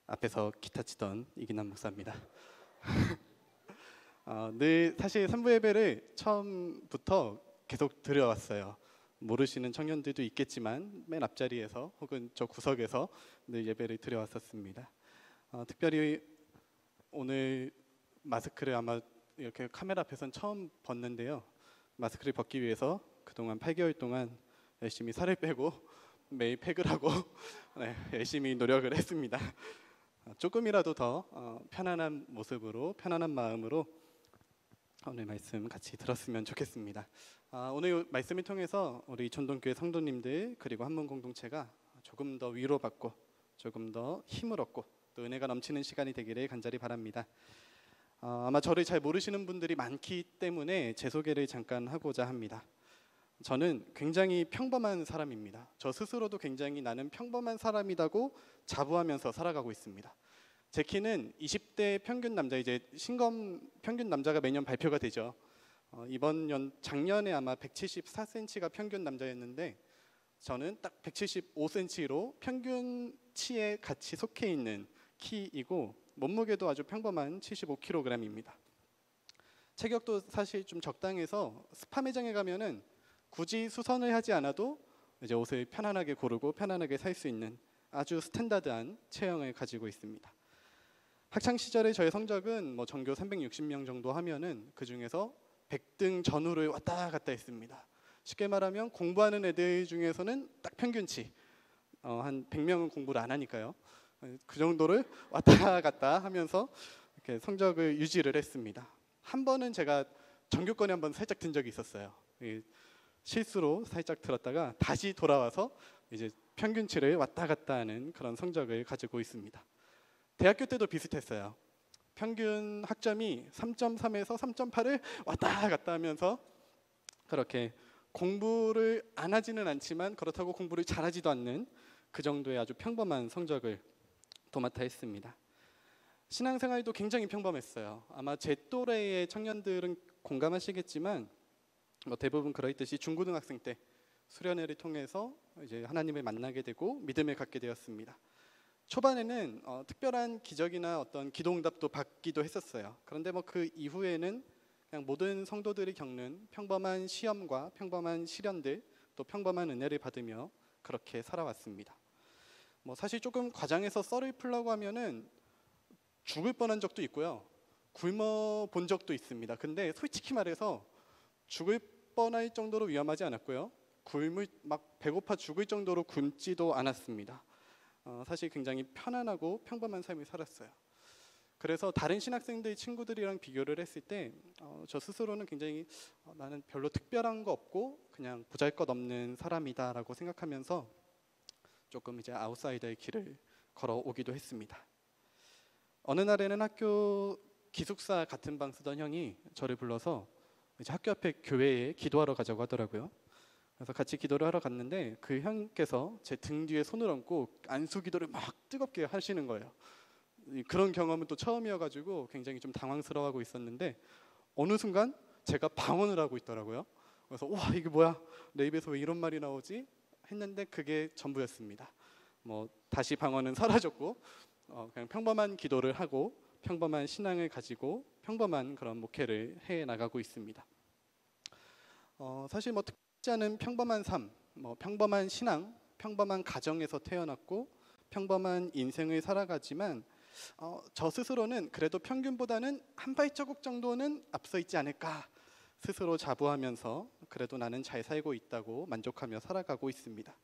앞에서 기타 치던 이기남 목사입니다. 늘 사실 3부 예배를 처음부터 계속 드려왔어요. 모르시는 청년들도 있겠지만 맨 앞자리에서 혹은 저 구석에서 늘 예배를 드려왔었습니다. 특별히 오늘 마스크를 아마 이렇게 카메라 앞에서는 처음 벗는데요. 마스크를 벗기 위해서 그동안 8개월 동안 열심히 살을 빼고 매일 팩을 하고 열심히 노력을 했습니다. 조금이라도 더 편안한 모습으로, 편안한 마음으로 오늘 말씀 같이 들었으면 좋겠습니다. 오늘 말씀을 통해서 우리 전동교회 성도님들 그리고 한문 공동체가 조금 더 위로받고 조금 더 힘을 얻고 또 은혜가 넘치는 시간이 되기를 간절히 바랍니다. 아마 저를 잘 모르시는 분들이 많기 때문에 제 소개를 잠깐 하고자 합니다. 저는 굉장히 평범한 사람입니다. 저 스스로도 굉장히 나는 평범한 사람이라고 자부하면서 살아가고 있습니다. 제 키는 20대 평균 남자, 이제 신검 평균 남자가 매년 발표가 되죠. 작년에 아마 174cm가 평균 남자였는데 저는 딱 175cm로 평균치에 같이 속해 있는 키이고 몸무게도 아주 평범한 75kg입니다. 체격도 사실 좀 적당해서 스파 매장에 가면은 굳이 수선을 하지 않아도 이제 옷을 편안하게 고르고 편안하게 살 수 있는 아주 스탠다드한 체형을 가지고 있습니다. 학창 시절에 저의 성적은 전교 360명 정도 하면은 그 중에서 100등 전후를 왔다 갔다 했습니다. 쉽게 말하면 공부하는 애들 중에서는 딱 평균치, 한 100명은 공부를 안 하니까요. 그 정도를 왔다 갔다 하면서 이렇게 성적을 유지를 했습니다. 한 번은 제가 전교권에 한번 살짝 든 적이 있었어요. 실수로 살짝 들었다가 다시 돌아와서 이제 평균치를 왔다 갔다 하는 그런 성적을 가지고 있습니다. 대학교 때도 비슷했어요. 평균 학점이 3.3에서 3.8을 왔다 갔다 하면서 그렇게 공부를 안 하지는 않지만 그렇다고 공부를 잘하지도 않는 그 정도의 아주 평범한 성적을 도맡아 했습니다. 신앙생활도 굉장히 평범했어요. 아마 제 또래의 청년들은 공감하시겠지만 대부분 그러했듯이 중고등학생 때 수련회를 통해서 이제 하나님을 만나게 되고 믿음을 갖게 되었습니다. 초반에는 특별한 기적이나 어떤 기도응답도 받기도 했었어요. 그런데 그 이후에는 그냥 모든 성도들이 겪는 평범한 시험과 평범한 시련들 또 평범한 은혜를 받으며 그렇게 살아왔습니다. 사실 조금 과장해서 썰을 풀려고 하면은 죽을 뻔한 적도 있고요. 굶어 본 적도 있습니다. 근데 솔직히 말해서 죽을 뻔할 정도로 위험하지 않았고요. 배고파 죽을 정도로 굶지도 않았습니다. 사실 굉장히 편안하고 평범한 삶을 살았어요. 그래서 다른 신학생들 친구들이랑 비교를 했을 때 저 스스로는 굉장히 나는 별로 특별한 거 없고 그냥 보잘것없는 사람이다라고 생각하면서 조금 이제 아웃사이더의 길을 걸어오기도 했습니다. 어느 날에는 학교 기숙사 같은 방 쓰던 형이 저를 불러서 이제 학교 앞에 교회에 기도하러 가자고 하더라고요. 그래서 같이 기도를 하러 갔는데 그 형께서 제 등 뒤에 손을 얹고 안수 기도를 막 뜨겁게 하시는 거예요. 그런 경험은 또 처음이어가지고 굉장히 좀 당황스러워하고 있었는데 어느 순간 제가 방언을 하고 있더라고요. 그래서 와 이게 뭐야 내 입에서 왜 이런 말이 나오지 했는데 그게 전부였습니다. 다시 방언은 사라졌고 그냥 평범한 기도를 하고 평범한 신앙을 가지고 평범한 그런 목회를 해 나가고 있습니다. 사실 특별하지 않은 평범한 삶, 평범한 신앙, 평범한 가정에서 태어났고 평범한 인생을 살아가지만 저 스스로는 그래도 평균보다는 한 발자국 정도는 앞서 있지 않을까 스스로 자부하면서 그래도 나는 잘 살고 있다고 만족하며 살아가고 있습니다.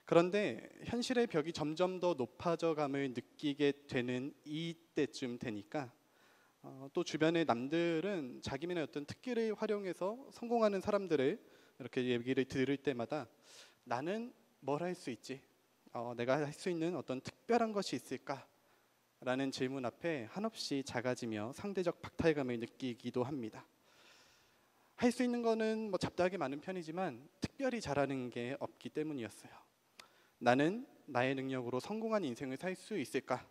그런데 현실의 벽이 점점 더 높아져감을 느끼게 되는 이때쯤 되니까 또 주변의 남들은 자기만의 어떤 특기를 활용해서 성공하는 사람들을 이렇게 얘기를 들을 때마다 나는 뭘 할 수 있지? 내가 할 수 있는 어떤 특별한 것이 있을까? 라는 질문 앞에 한없이 작아지며 상대적 박탈감을 느끼기도 합니다. 할 수 있는 거는 잡다하게 많은 편이지만 특별히 잘하는 게 없기 때문이었어요. 나는 나의 능력으로 성공한 인생을 살 수 있을까?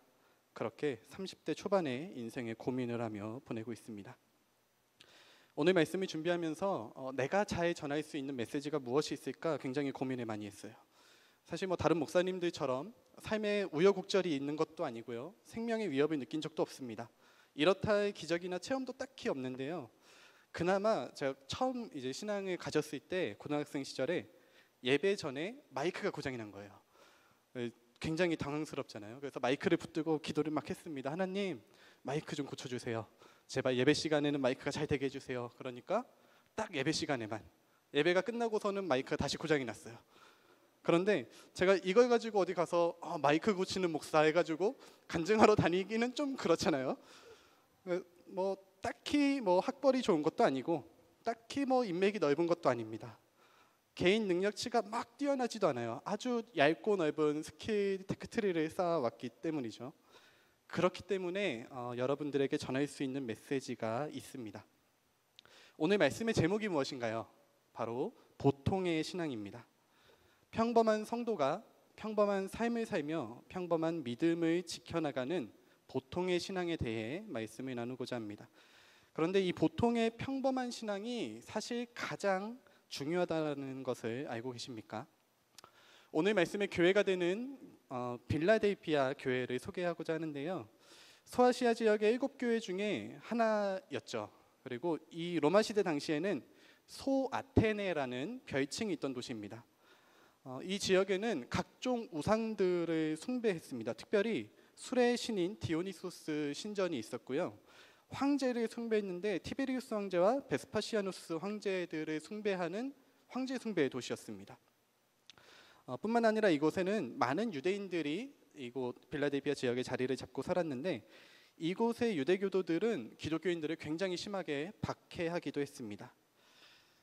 그렇게 30대 초반에 인생의 고민을 하며 보내고 있습니다. 오늘 말씀을 준비하면서 내가 잘 전할 수 있는 메시지가 무엇이 있을까 굉장히 고민을 많이 했어요. 사실 다른 목사님들처럼 삶에 우여곡절이 있는 것도 아니고요, 생명의 위협을 느낀 적도 없습니다. 이렇다 할 기적이나 체험도 딱히 없는데요. 그나마 제가 처음 이제 신앙을 가졌을 때 고등학생 시절에 예배 전에 마이크가 고장이 난 거예요. 굉장히 당황스럽잖아요. 그래서 마이크를 붙들고 기도를 막 했습니다. 하나님, 마이크 좀 고쳐주세요. 제발 예배 시간에는 마이크가 잘 되게 해주세요. 그러니까 딱 예배 시간에만, 예배가 끝나고서는 마이크가 다시 고장이 났어요. 그런데 제가 이걸 가지고 어디 가서 마이크 고치는 목사 해가지고 간증하러 다니기는 좀 그렇잖아요. 딱히 학벌이 좋은 것도 아니고 딱히 인맥이 넓은 것도 아닙니다. 개인 능력치가 막 뛰어나지도 않아요. 아주 얇고 넓은 스킬 테크트리를 쌓아왔기 때문이죠. 그렇기 때문에 여러분들에게 전할 수 있는 메시지가 있습니다. 오늘 말씀의 제목이 무엇인가요? 바로 보통의 신앙입니다. 평범한 성도가 평범한 삶을 살며 평범한 믿음을 지켜나가는 보통의 신앙에 대해 말씀을 나누고자 합니다. 그런데 이 보통의 평범한 신앙이 사실 가장 중요하다는 것을 알고 계십니까? 오늘 말씀의 교회가 되는 빌라델피아 교회를 소개하고자 하는데요. 소아시아 지역의 7교회 중에 하나였죠. 그리고 이 로마 시대 당시에는 소아테네라는 별칭이 있던 도시입니다. 이 지역에는 각종 우상들을 숭배했습니다. 특별히 술의 신인 디오니소스 신전이 있었고요. 황제를 숭배했는데 티베리우스 황제와 베스파시아누스 황제들을 숭배하는 황제 숭배의 도시였습니다. 뿐만 아니라 이곳에는 많은 유대인들이 이곳 빌라델피아 지역에 자리를 잡고 살았는데, 이곳의 유대교도들은 기독교인들을 굉장히 심하게 박해하기도 했습니다.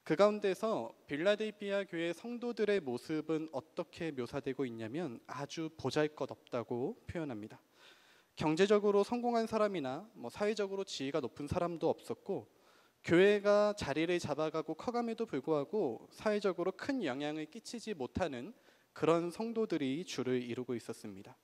그 가운데서 빌라델피아 교회 성도들의 모습은 어떻게 묘사되고 있냐면 아주 보잘것없다고 표현합니다. 경제적으로 성공한 사람이나 사회적으로 지위가 높은 사람도 없었고, 교회가 자리를 잡아가고 커감에도 불구하고 사회적으로 큰 영향을 끼치지 못하는 그런 성도들이 주를 이루고 있었습니다.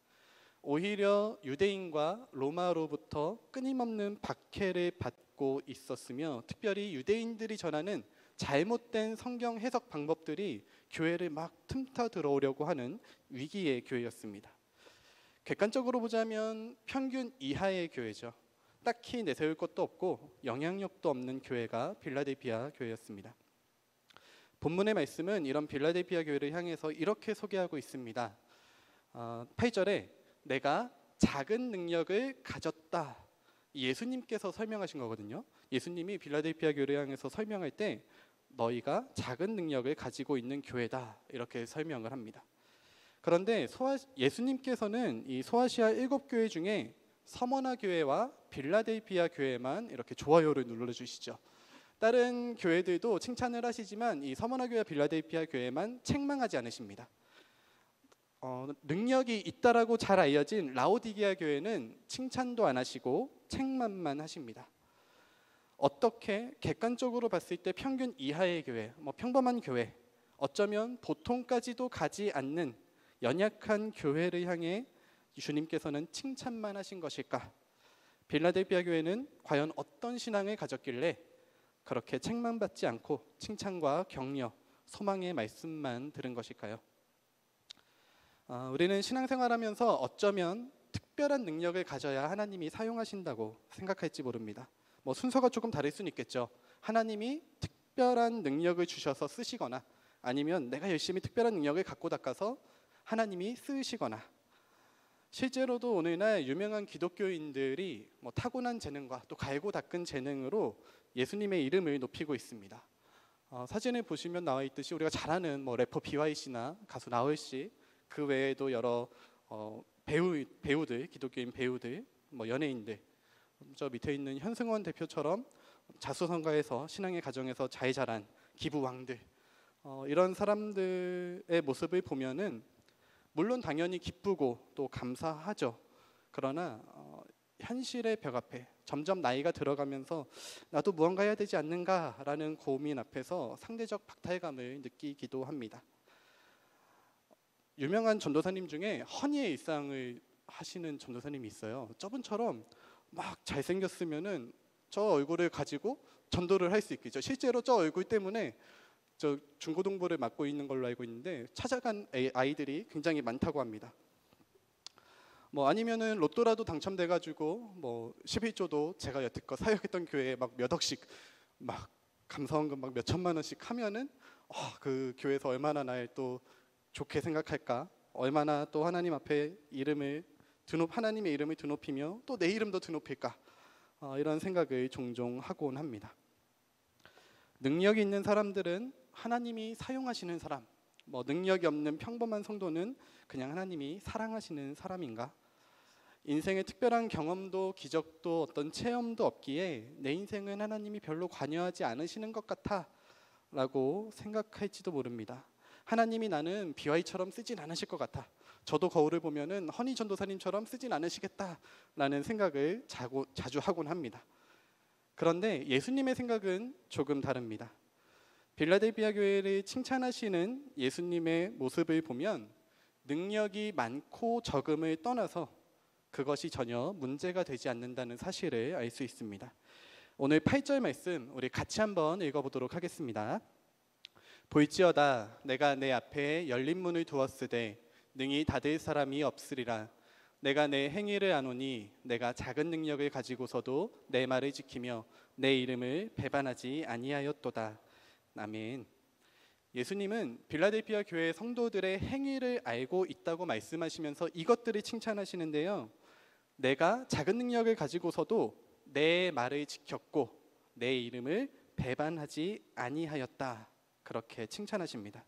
오히려 유대인과 로마로부터 끊임없는 박해를 받고 있었으며, 특별히 유대인들이 전하는 잘못된 성경 해석 방법들이 교회를 막 틈타 들어오려고 하는 위기의 교회였습니다. 객관적으로 보자면 평균 이하의 교회죠. 딱히 내세울 것도 없고 영향력도 없는 교회가 빌라델피아 교회였습니다. 본문의 말씀은 이런 빌라델피아 교회를 향해서 이렇게 소개하고 있습니다. 8절에 내가 작은 능력을 가졌다. 예수님께서 설명하신 거거든요. 예수님이 빌라델피아 교회를 향해서 설명할 때 너희가 작은 능력을 가지고 있는 교회다, 이렇게 설명을 합니다. 그런데 예수님께서는 이 소아시아 7교회 중에 서머나 교회와 빌라델피아 교회만 이렇게 좋아요를 눌러주시죠. 다른 교회들도 칭찬을 하시지만 이 서머나 교회와 빌라델피아 교회만 책망하지 않으십니다. 능력이 있다라고 잘 알려진 라오디게아 교회는 칭찬도 안 하시고 책망만 하십니다. 어떻게 객관적으로 봤을 때 평균 이하의 교회, 평범한 교회, 어쩌면 보통까지도 가지 않는 연약한 교회를 향해 주님께서는 칭찬만 하신 것일까? 빌라델피아 교회는 과연 어떤 신앙을 가졌길래 그렇게 책망받지 않고 칭찬과 격려, 소망의 말씀만 들은 것일까요? 우리는 신앙생활하면서 어쩌면 특별한 능력을 가져야 하나님이 사용하신다고 생각할지 모릅니다. 순서가 조금 다를 수는 있겠죠. 하나님이 특별한 능력을 주셔서 쓰시거나, 아니면 내가 열심히 특별한 능력을 갖고 닦아서 하나님이 쓰시거나. 실제로도 오늘날 유명한 기독교인들이 타고난 재능과 또 갈고 닦은 재능으로 예수님의 이름을 높이고 있습니다. 사진을 보시면 나와 있듯이 우리가 잘 아는 래퍼 BYC나 가수 나얼씨, 그 외에도 여러 배우들, 기독교인 배우들, 연예인들, 저 밑에 있는 현승원 대표처럼 자수성가해서 신앙의 가정에서 잘 자란 기부왕들, 이런 사람들의 모습을 보면은 물론 당연히 기쁘고 또 감사하죠. 그러나 현실의 벽 앞에 점점 나이가 들어가면서 나도 무언가 해야 되지 않는가라는 고민 앞에서 상대적 박탈감을 느끼기도 합니다. 유명한 전도사님 중에 허니의 일상을 하시는 전도사님이 있어요. 저분처럼 막 잘생겼으면은 저 얼굴을 가지고 전도를 할 수 있겠죠. 실제로 저 얼굴 때문에 저 중고등부를 맡고 있는 걸로 알고 있는데 찾아간 아이들이 굉장히 많다고 합니다. 뭐 아니면은 로또라도 당첨돼가지고 뭐 11조도 제가 여태껏 사역했던 교회에 막 몇 억씩 막 감사원금 막 몇 천만 원씩 하면은 그 교회에서 얼마나 날 또 좋게 생각할까, 얼마나 또 하나님 앞에 하나님의 이름을 드높이며 또 내 이름도 드높일까, 이런 생각을 종종 하곤 합니다. 능력이 있는 사람들은 하나님이 사용하시는 사람, 뭐 능력이 없는 평범한 성도는 그냥 하나님이 사랑하시는 사람인가? 인생에 특별한 경험도 기적도 어떤 체험도 없기에 내 인생은 하나님이 별로 관여하지 않으시는 것 같아 라고 생각할지도 모릅니다. 하나님이 나는 BY처럼 쓰진 않으실 것 같아, 저도 거울을 보면은 허니 전도사님처럼 쓰진 않으시겠다라는 생각을 자주 하곤 합니다. 그런데 예수님의 생각은 조금 다릅니다. 빌라델피아 교회를 칭찬하시는 예수님의 모습을 보면 능력이 많고 적음을 떠나서 그것이 전혀 문제가 되지 않는다는 사실을 알 수 있습니다. 오늘 8절 말씀 우리 같이 한번 읽어보도록 하겠습니다. 볼지어다 내가 내 앞에 열린 문을 두었으되 능히 닫을 사람이 없으리라. 내가 내 행위를 아노니 내가 작은 능력을 가지고서도 내 말을 지키며 내 이름을 배반하지 아니하였도다. 아멘. 예수님은 빌라델피아 교회 성도들의 행위를 알고 있다고 말씀하시면서 이것들을 칭찬하시는데요, 내가 작은 능력을 가지고서도 내 말을 지켰고 내 이름을 배반하지 아니하였다, 그렇게 칭찬하십니다.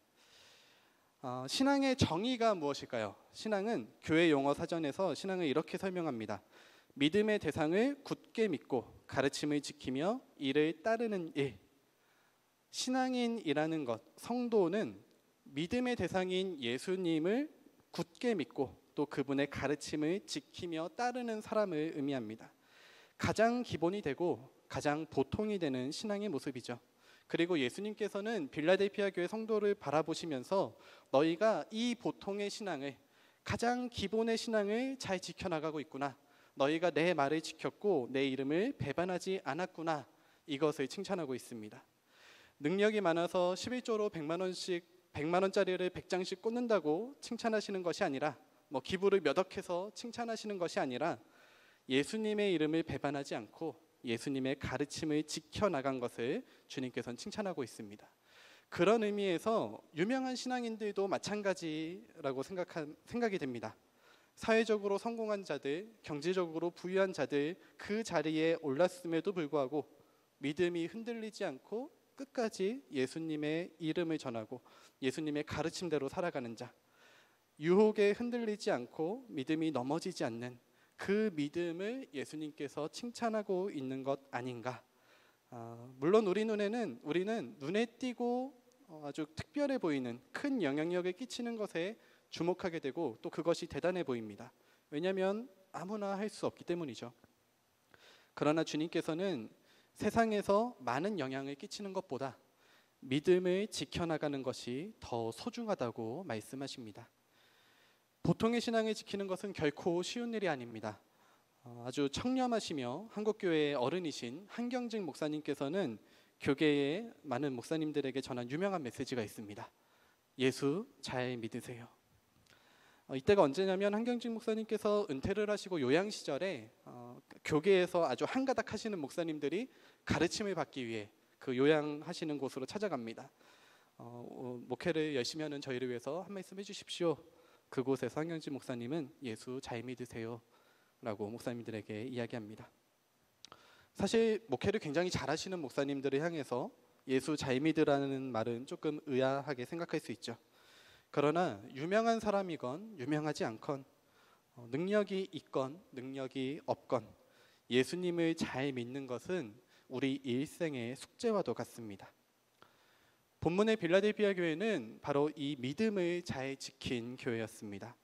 신앙의 정의가 무엇일까요? 신앙은 교회 용어 사전에서 신앙을 이렇게 설명합니다. 믿음의 대상을 굳게 믿고 가르침을 지키며 이를 따르는 일. 신앙인이라는 것, 성도는 믿음의 대상인 예수님을 굳게 믿고 또 그분의 가르침을 지키며 따르는 사람을 의미합니다. 가장 기본이 되고 가장 보통이 되는 신앙의 모습이죠. 그리고 예수님께서는 빌라델피아 교회 성도를 바라보시면서 너희가 이 보통의 신앙을, 가장 기본의 신앙을 잘 지켜나가고 있구나, 너희가 내 말을 지켰고 내 이름을 배반하지 않았구나, 이것을 칭찬하고 있습니다. 능력이 많아서 11조로 100만 원짜리를 100장씩 꽂는다고 칭찬하시는 것이 아니라, 뭐 기부를 몇 억 해서 칭찬하시는 것이 아니라 예수님의 이름을 배반하지 않고 예수님의 가르침을 지켜나간 것을 주님께서는 칭찬하고 있습니다. 그런 의미에서 유명한 신앙인들도 마찬가지라고 생각이 됩니다. 사회적으로 성공한 자들, 경제적으로 부유한 자들, 그 자리에 올랐음에도 불구하고 믿음이 흔들리지 않고 끝까지 예수님의 이름을 전하고 예수님의 가르침대로 살아가는 자, 유혹에 흔들리지 않고 믿음이 넘어지지 않는 그 믿음을 예수님께서 칭찬하고 있는 것 아닌가. 물론 우리는 눈에 띄고 아주 특별해 보이는 큰 영향력을 끼치는 것에 주목하게 되고 또 그것이 대단해 보입니다. 왜냐하면 아무나 할 수 없기 때문이죠. 그러나 주님께서는 세상에서 많은 영향을 끼치는 것보다 믿음을 지켜나가는 것이 더 소중하다고 말씀하십니다. 보통의 신앙을 지키는 것은 결코 쉬운 일이 아닙니다. 아주 청렴하시며 한국교회의 어른이신 한경직 목사님께서는 교계의 많은 목사님들에게 전한 유명한 메시지가 있습니다. 예수 잘 믿으세요. 이때가 언제냐면 한경직 목사님께서 은퇴를 하시고 요양 시절에 교계에서 아주 한가닥 하시는 목사님들이 가르침을 받기 위해 그 요양하시는 곳으로 찾아갑니다. 목회를 열심히 하는 저희를 위해서 한 말씀 해주십시오. 그곳에서 한경직 목사님은 예수 잘 믿으세요 라고 목사님들에게 이야기합니다. 사실 목회를 굉장히 잘하시는 목사님들을 향해서 예수 잘 믿으라는 말은 조금 의아하게 생각할 수 있죠. 그러나 유명한 사람이건 유명하지 않건, 능력이 있건 능력이 없건 예수님을 잘 믿는 것은 우리 일생의 숙제와도 같습니다. 본문의 빌라델피아 교회는 바로 이 믿음을 잘 지킨 교회였습니다.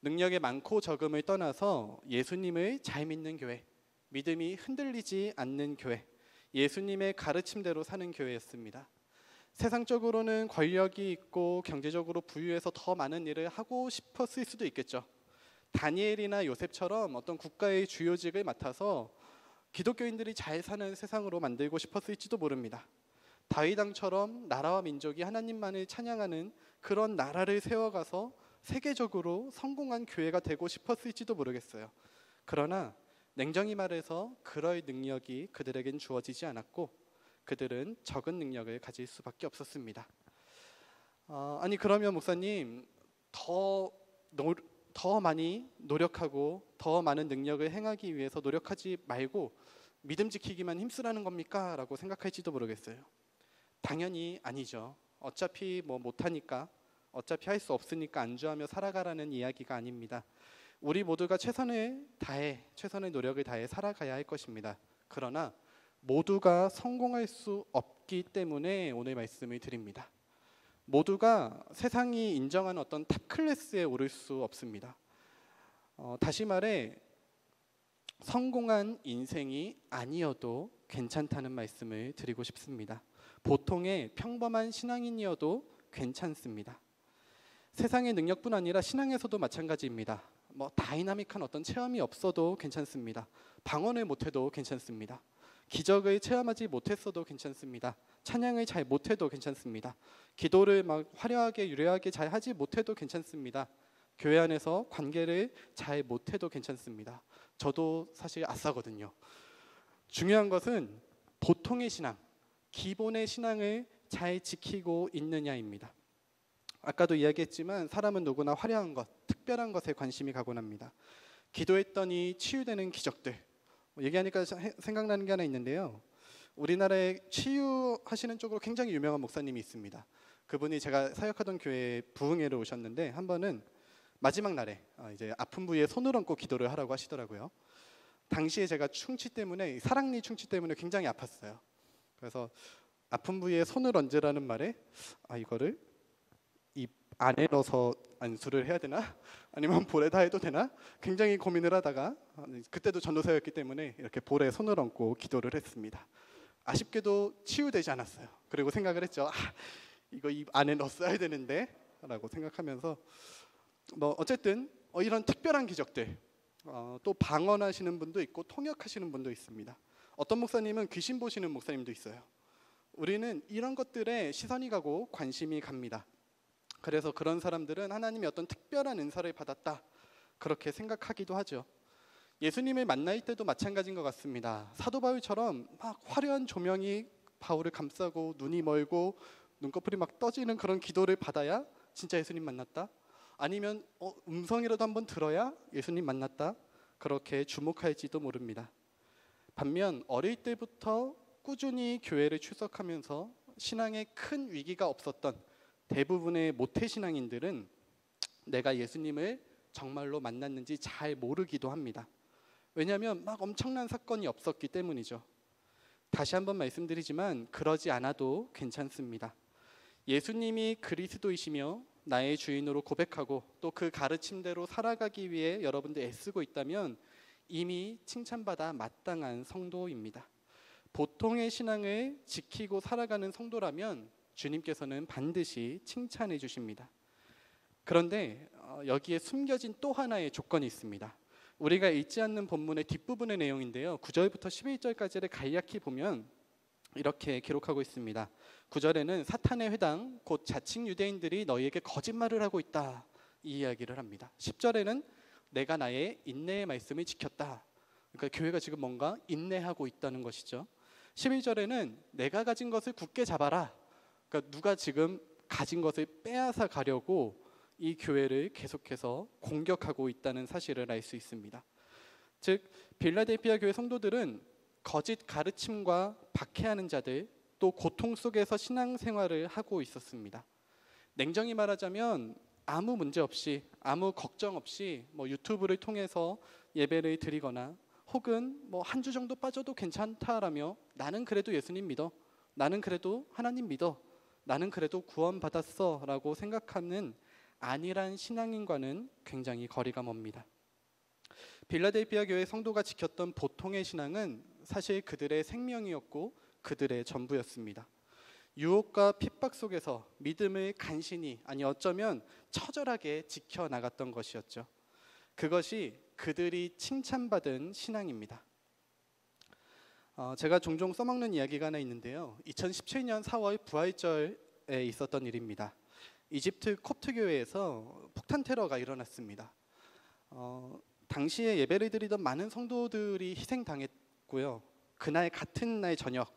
능력의 많고 적음을 떠나서 예수님을 잘 믿는 교회, 믿음이 흔들리지 않는 교회, 예수님의 가르침대로 사는 교회였습니다. 세상적으로는 권력이 있고 경제적으로 부유해서 더 많은 일을 하고 싶었을 수도 있겠죠. 다니엘이나 요셉처럼 어떤 국가의 주요직을 맡아서 기독교인들이 잘 사는 세상으로 만들고 싶었을지도 모릅니다. 다윗 왕처럼 나라와 민족이 하나님만을 찬양하는 그런 나라를 세워가서 세계적으로 성공한 교회가 되고 싶었을지도 모르겠어요. 그러나 냉정히 말해서 그럴 능력이 그들에겐 주어지지 않았고 그들은 적은 능력을 가질 수밖에 없었습니다. 아니 그러면 목사님 더 많이 노력하고 더 많은 능력을 행하기 위해서 노력하지 말고 믿음 지키기만 힘쓰라는 겁니까? 라고 생각할지도 모르겠어요. 당연히 아니죠. 어차피 못하니까, 어차피 할 수 없으니까 안주하며 살아가라는 이야기가 아닙니다. 우리 모두가 최선의 노력을 다해 살아가야 할 것입니다. 그러나 모두가 성공할 수 없기 때문에 오늘 말씀을 드립니다. 모두가 세상이 인정하는 어떤 탑 클래스에 오를 수 없습니다. 다시 말해 성공한 인생이 아니어도 괜찮다는 말씀을 드리고 싶습니다. 보통의 평범한 신앙인이어도 괜찮습니다. 세상의 능력뿐 아니라 신앙에서도 마찬가지입니다. 다이나믹한 어떤 체험이 없어도 괜찮습니다. 방언을 못해도 괜찮습니다. 기적을 체험하지 못했어도 괜찮습니다. 찬양을 잘 못해도 괜찮습니다. 기도를 화려하게 유려하게 잘 하지 못해도 괜찮습니다. 교회 안에서 관계를 잘 못해도 괜찮습니다. 저도 사실 아싸거든요. 중요한 것은 보통의 신앙, 기본의 신앙을 잘 지키고 있느냐입니다. 아까도 이야기했지만 사람은 누구나 화려한 것, 특별한 것에 관심이 가곤 합니다. 기도했더니 치유되는 기적들, 얘기하니까 생각나는 게 하나 있는데요. 우리나라에 치유하시는 쪽으로 굉장히 유명한 목사님이 있습니다. 그분이 제가 사역하던 교회에 부흥회를 오셨는데 한 번은 마지막 날에 이제 아픈 부위에 손을 얹고 기도를 하라고 하시더라고요. 당시에 제가 사랑니 충치 때문에 굉장히 아팠어요. 그래서 아픈 부위에 손을 얹으라는 말에 이거를 입 안에 넣어서 안수를 해야 되나? 아니면 볼에다 해도 되나? 굉장히 고민을 하다가 그때도 전도사였기 때문에 이렇게 볼에 손을 얹고 기도를 했습니다. 아쉽게도 치유되지 않았어요. 그리고 생각을 했죠. 이거 입 안에 넣었어야 되는데 라고 생각하면서 어쨌든 이런 특별한 기적들, 또 방언하시는 분도 있고 통역하시는 분도 있습니다. 어떤 목사님은 귀신 보시는 목사님도 있어요. 우리는 이런 것들에 시선이 가고 관심이 갑니다. 그래서 그런 사람들은 하나님이 어떤 특별한 은사를 받았다 그렇게 생각하기도 하죠. 예수님을 만날 때도 마찬가지인 것 같습니다. 사도 바울처럼 막 화려한 조명이 바울을 감싸고 눈이 멀고 눈꺼풀이 막 떠지는 그런 기도를 받아야 진짜 예수님 만났다? 아니면 음성이라도 한번 들어야 예수님 만났다? 그렇게 주목할지도 모릅니다. 반면 어릴 때부터 꾸준히 교회를 출석하면서 신앙에 큰 위기가 없었던 대부분의 모태신앙인들은 내가 예수님을 정말로 만났는지 잘 모르기도 합니다. 왜냐하면 막 엄청난 사건이 없었기 때문이죠. 다시 한번 말씀드리지만 그러지 않아도 괜찮습니다. 예수님이 그리스도이시며 나의 주인으로 고백하고 또 그 가르침대로 살아가기 위해 여러분들 애쓰고 있다면 이미 칭찬받아 마땅한 성도입니다. 보통의 신앙을 지키고 살아가는 성도라면 주님께서는 반드시 칭찬해 주십니다. 그런데 여기에 숨겨진 또 하나의 조건이 있습니다. 우리가 읽지 않는 본문의 뒷부분의 내용인데요. 9절부터 11절까지를 간략히 보면 이렇게 기록하고 있습니다. 9절에는 사탄의 회당 곧 자칭 유대인들이 너희에게 거짓말을 하고 있다 이 이야기를 합니다. 10절에는 내가 나의 인내의 말씀을 지켰다. 그러니까 교회가 지금 뭔가 인내하고 있다는 것이죠. 11절에는 내가 가진 것을 굳게 잡아라. 그러니까 누가 지금 가진 것을 빼앗아 가려고 이 교회를 계속해서 공격하고 있다는 사실을 알 수 있습니다. 즉 빌라델피아 교회 성도들은 거짓 가르침과 박해하는 자들 또 고통 속에서 신앙생활을 하고 있었습니다. 냉정히 말하자면 아무 문제 없이 아무 걱정 없이 유튜브를 통해서 예배를 드리거나 혹은 한 주 정도 빠져도 괜찮다라며 나는 그래도 예수님 믿어, 나는 그래도 하나님 믿어, 나는 그래도 구원받았어 라고 생각하는 안일한 신앙인과는 굉장히 거리가 멉니다. 빌라델피아 교회 성도가 지켰던 보통의 신앙은 사실 그들의 생명이었고 그들의 전부였습니다. 유혹과 핍박 속에서 믿음을 간신히 아니 어쩌면 처절하게 지켜나갔던 것이었죠. 그것이 그들이 칭찬받은 신앙입니다. 제가 종종 써먹는 이야기가 하나 있는데요. 2017년 4월 부활절에 있었던 일입니다. 이집트 콥트 교회에서 폭탄 테러가 일어났습니다. 당시에 예배를 드리던 많은 성도들이 희생당했고요. 그날 같은 날 저녁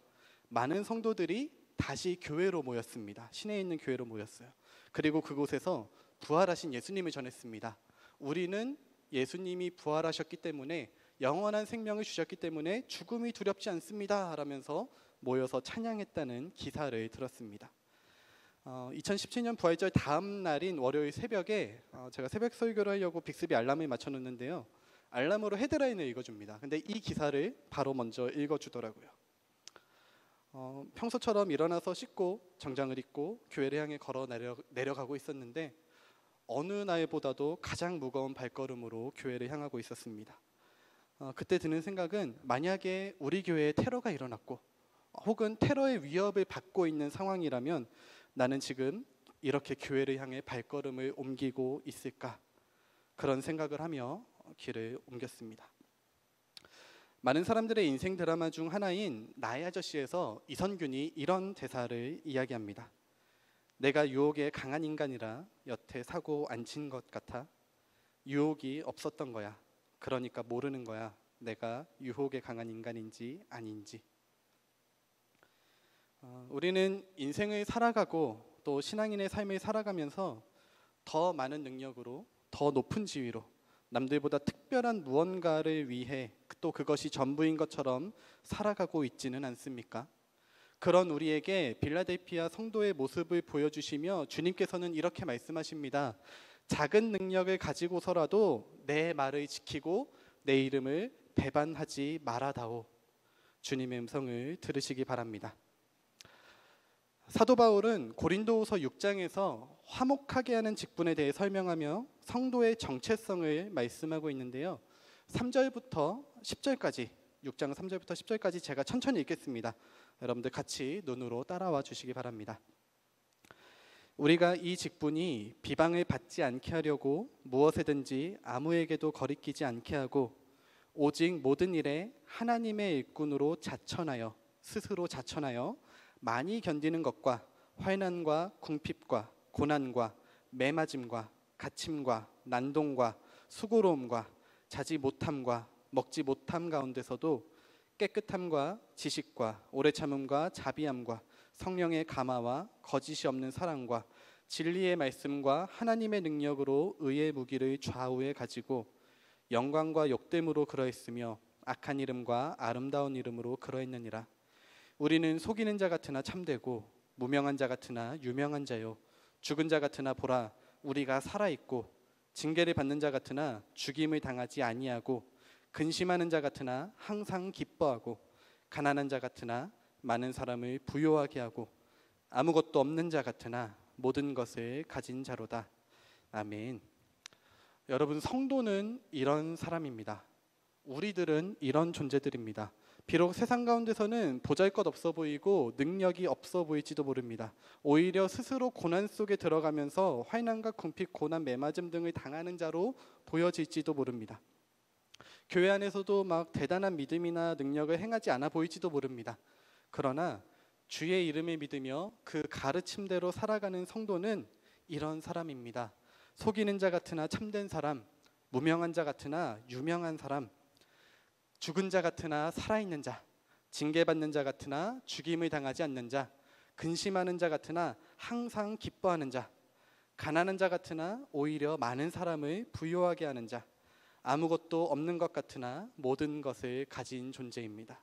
많은 성도들이 다시 교회로 모였습니다. 시내에 있는 교회로 모였어요. 그리고 그곳에서 부활하신 예수님을 전했습니다. 우리는 예수님이 부활하셨기 때문에 영원한 생명을 주셨기 때문에 죽음이 두렵지 않습니다 라면서 모여서 찬양했다는 기사를 들었습니다. 2017년 부활절 다음 날인 월요일 새벽에 제가 새벽 설교를 하려고 빅스비 알람을 맞춰놓는데요. 알람으로 헤드라인을 읽어줍니다. 근데 이 기사를 바로 먼저 읽어주더라고요. 평소처럼 일어나서 씻고 정장을 입고 교회를 향해 걸어 내려가고 있었는데 어느 날보다도 가장 무거운 발걸음으로 교회를 향하고 있었습니다. 그때 드는 생각은 만약에 우리 교회에 테러가 일어났고 혹은 테러의 위협을 받고 있는 상황이라면 나는 지금 이렇게 교회를 향해 발걸음을 옮기고 있을까? 그런 생각을 하며 길을 옮겼습니다. 많은 사람들의 인생 드라마 중 하나인 나의 아저씨에서 이선균이 이런 대사를 이야기합니다. 내가 유혹에 강한 인간이라 여태 사고 안 친 것 같아. 유혹이 없었던 거야. 그러니까 모르는 거야. 내가 유혹에 강한 인간인지 아닌지. 우리는 인생을 살아가고 또 신앙인의 삶을 살아가면서 더 많은 능력으로 더 높은 지위로 남들보다 특별한 무언가를 위해 또 그것이 전부인 것처럼 살아가고 있지는 않습니까? 그런 우리에게 빌라델피아 성도의 모습을 보여주시며 주님께서는 이렇게 말씀하십니다. 작은 능력을 가지고서라도 내 말을 지키고 내 이름을 배반하지 말아다오. 주님의 음성을 들으시기 바랍니다. 사도 바울은 고린도후서 6장에서 화목하게 하는 직분에 대해 설명하며 성도의 정체성을 말씀하고 있는데요. 3절부터 10절까지 6장 3절부터 10절까지 제가 천천히 읽겠습니다. 여러분들 같이 눈으로 따라와 주시기 바랍니다. 우리가 이 직분이 비방을 받지 않게 하려고 무엇에든지 아무에게도 거리끼지 않게 하고 오직 모든 일에 하나님의 일꾼으로 자천하여 스스로 자천하여 많이 견디는 것과 환난과 궁핍과 고난과 매맞음과 갇힘과 난동과 수고로움과 자지 못함과 먹지 못함 가운데서도 깨끗함과 지식과 오래 참음과 자비함과 성령의 감화와 거짓이 없는 사랑과 진리의 말씀과 하나님의 능력으로 의의 무기를 좌우에 가지고 영광과 욕됨으로 그러했으며 악한 이름과 아름다운 이름으로 그러했느니라. 우리는 속이는 자 같으나 참되고 무명한 자 같으나 유명한 자요 죽은 자 같으나 보라 우리가 살아있고 징계를 받는 자 같으나 죽임을 당하지 아니하고 근심하는 자 같으나 항상 기뻐하고 가난한 자 같으나 많은 사람을 부요하게 하고 아무것도 없는 자 같으나 모든 것을 가진 자로다. 아멘. 여러분, 성도는 이런 사람입니다. 우리들은 이런 존재들입니다. 비록 세상 가운데서는 보잘것없어 보이고 능력이 없어 보일지도 모릅니다. 오히려 스스로 고난 속에 들어가면서 환난과 궁핍, 고난, 매맞음 등을 당하는 자로 보여질지도 모릅니다. 교회 안에서도 막 대단한 믿음이나 능력을 행하지 않아 보일지도 모릅니다. 그러나 주의 이름을 믿으며 그 가르침대로 살아가는 성도는 이런 사람입니다. 속이는 자 같으나 참된 사람, 무명한 자 같으나 유명한 사람, 죽은 자 같으나 살아있는 자, 징계받는 자 같으나 죽임을 당하지 않는 자, 근심하는 자 같으나 항상 기뻐하는 자, 가난한 자 같으나 오히려 많은 사람을 부요하게 하는 자, 아무것도 없는 것 같으나 모든 것을 가진 존재입니다.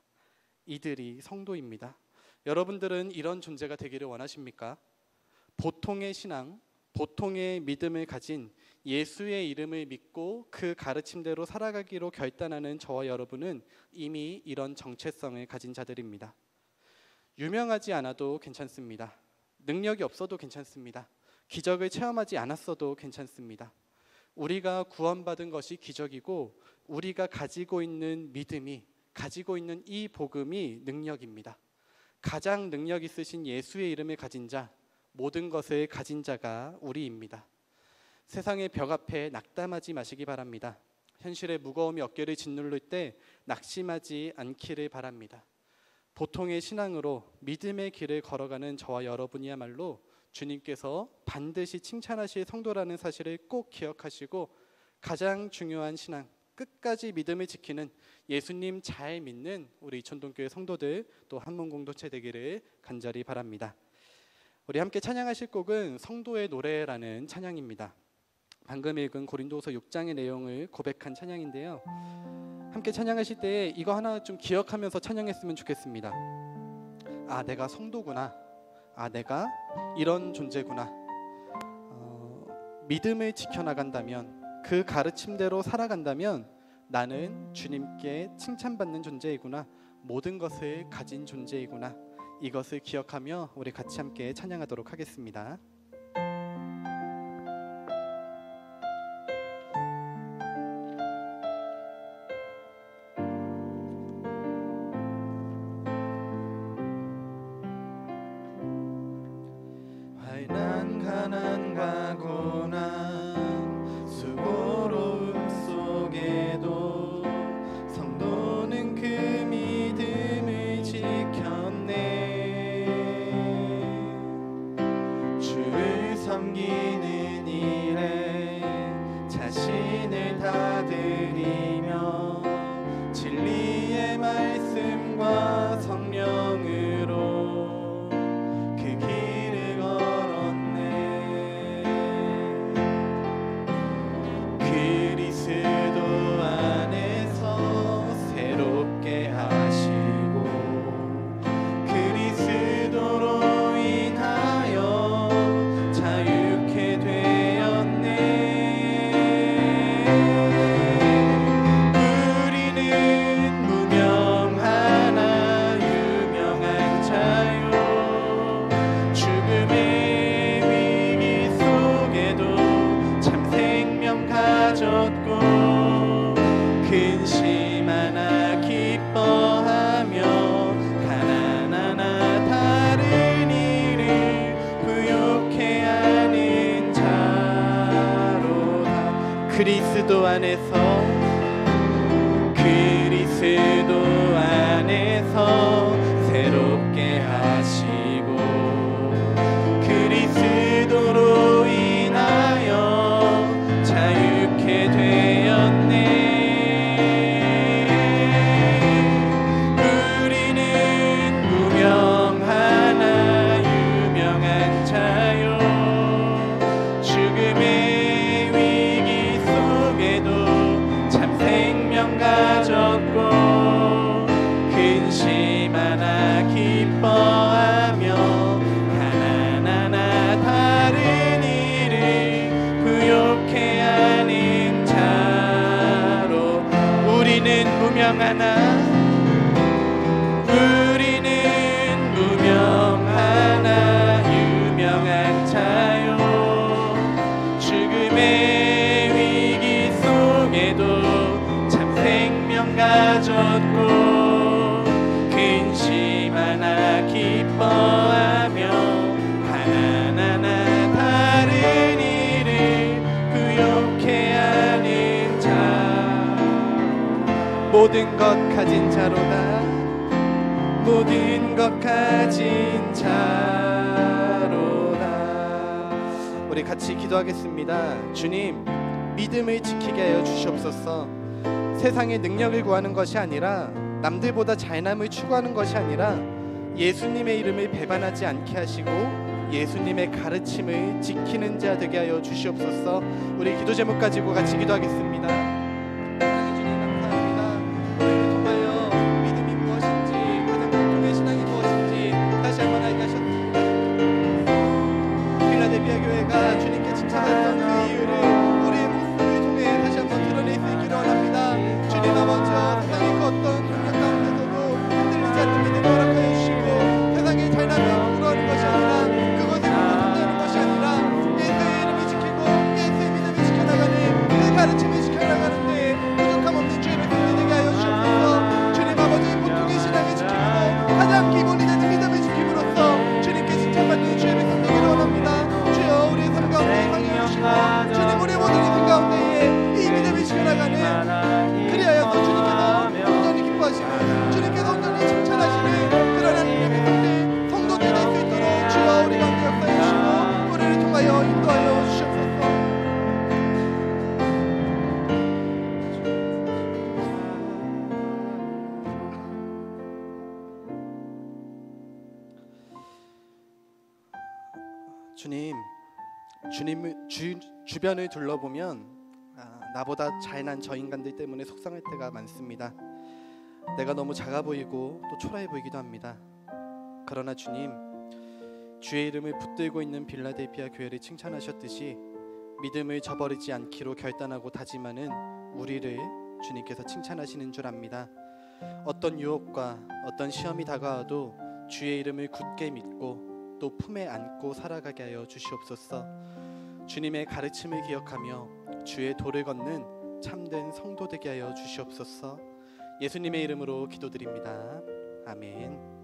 이들이 성도입니다. 여러분들은 이런 존재가 되기를 원하십니까? 보통의 신앙, 보통의 믿음을 가진 예수의 이름을 믿고 그 가르침대로 살아가기로 결단하는 저와 여러분은 이미 이런 정체성을 가진 자들입니다. 유명하지 않아도 괜찮습니다. 능력이 없어도 괜찮습니다. 기적을 체험하지 않았어도 괜찮습니다. 우리가 구원받은 것이 기적이고 우리가 가지고 있는 믿음이, 가지고 있는 이 복음이 능력입니다. 가장 능력 있으신 예수의 이름을 가진 자, 모든 것을 가진 자가 우리입니다. 세상의 벽 앞에 낙담하지 마시기 바랍니다. 현실의 무거움이 어깨를 짓누를 때 낙심하지 않기를 바랍니다. 보통의 신앙으로 믿음의 길을 걸어가는 저와 여러분이야말로 주님께서 반드시 칭찬하실 성도라는 사실을 꼭 기억하시고 가장 중요한 신앙, 끝까지 믿음을 지키는 예수님 잘 믿는 우리 이천동교회 성도들 또 한문 공동체 되기를 간절히 바랍니다. 우리 함께 찬양하실 곡은 성도의 노래라는 찬양입니다. 방금 읽은 고린도후서 6장의 내용을 고백한 찬양인데요. 함께 찬양하실 때 이거 하나 좀 기억하면서 찬양했으면 좋겠습니다. 아, 내가 성도구나. 아, 내가 이런 존재구나. 믿음을 지켜나간다면, 그 가르침대로 살아간다면 나는 주님께 칭찬받는 존재이구나. 모든 것을 가진 존재이구나. 이것을 기억하며 우리 같이 함께 찬양하도록 하겠습니다. 환난 가난과 고난 수고로움 속에도 성도는 그 믿음을 지켰네. 주를 섬기는 일에 자신을 다 드리며 진리의 말씀과 성령으로 그 길을 걸었네. 그리스도 안에서 새롭게 하시고 그리스도로 인하여 자유케 되었네. 우리는 무명하나 유명한 자요. 죽음의 위기 속에도 참 생명 가졌고 근심 하나 기뻐하며 가난하나 다른 이를 부욕해 하는 자로다. 그리스도 안에서 새롭게 하시고 그리스도로 인하여 자유케 되었네. 우리는 무명하나 유명한 자요. 죽음의 위기 속에도 참 생명 가졌고 근심 하나 기뻐하며 가난하나 다른 이를 부욕해 하는 자로 우리는 무명하나 유명한 자요. 죽음의 위기 속에도 참 생명 가졌고 근심 하나 기뻐하며 가난하나 다른 이를 부욕해 하는 자. 모든 것 가진 자로다. 모든 것 가진 자로다. 우리 같이 기도하겠습니다. 주님, 믿음을 지키게 하여 주시옵소서. 세상의 능력을 구하는 것이 아니라 남들보다 잘남을 추구하는 것이 아니라 예수님의 이름을 배반하지 않게 하시고 예수님의 가르침을 지키는 자 되게 하여 주시옵소서. 우리 기도 제목 가지고 같이 기도하겠습니다. 사랑해 주님 감사합니다. 오늘 정말요 믿음이 무엇인지 가장 공통의 신앙이 무엇인지 다시 한번 알게 하셨습니다. 필라델피아 교회가 주님께 칭찬했던 그 이유를 우리의 모습을 통해 다시 한번 드러낼 수 있기를 원합니다. 주님 아버지, 세상의 그 어떤 능력 가운데서도 흔들리지 않는 믿음 허락하여 주시고 세상의 잘남을 부러워하는 것이 아니라 그것을 보고 손대는 것이 아니라 예수의 이름을 지키고 예수의 믿음을 지켜나가는 그 가르침을 지켜나가는 주님, 주변을 둘러보면 나보다 잘난 저 인간들 때문에 속상할 때가 많습니다. 내가 너무 작아 보이고 또 초라해 보이기도 합니다. 그러나 주님, 주의 이름을 붙들고 있는 빌라델피아 교회를 칭찬하셨듯이 믿음을 저버리지 않기로 결단하고 다짐하는 우리를 주님께서 칭찬하시는 줄 압니다. 어떤 유혹과 어떤 시험이 다가와도 주의 이름을 굳게 믿고 또 품에 안고 살아가게 하여 주시옵소서. 주님의 가르침을 기억하며 주의 도를 걷는 참된 성도 되게 하여 주시옵소서. 예수님의 이름으로 기도드립니다. 아멘.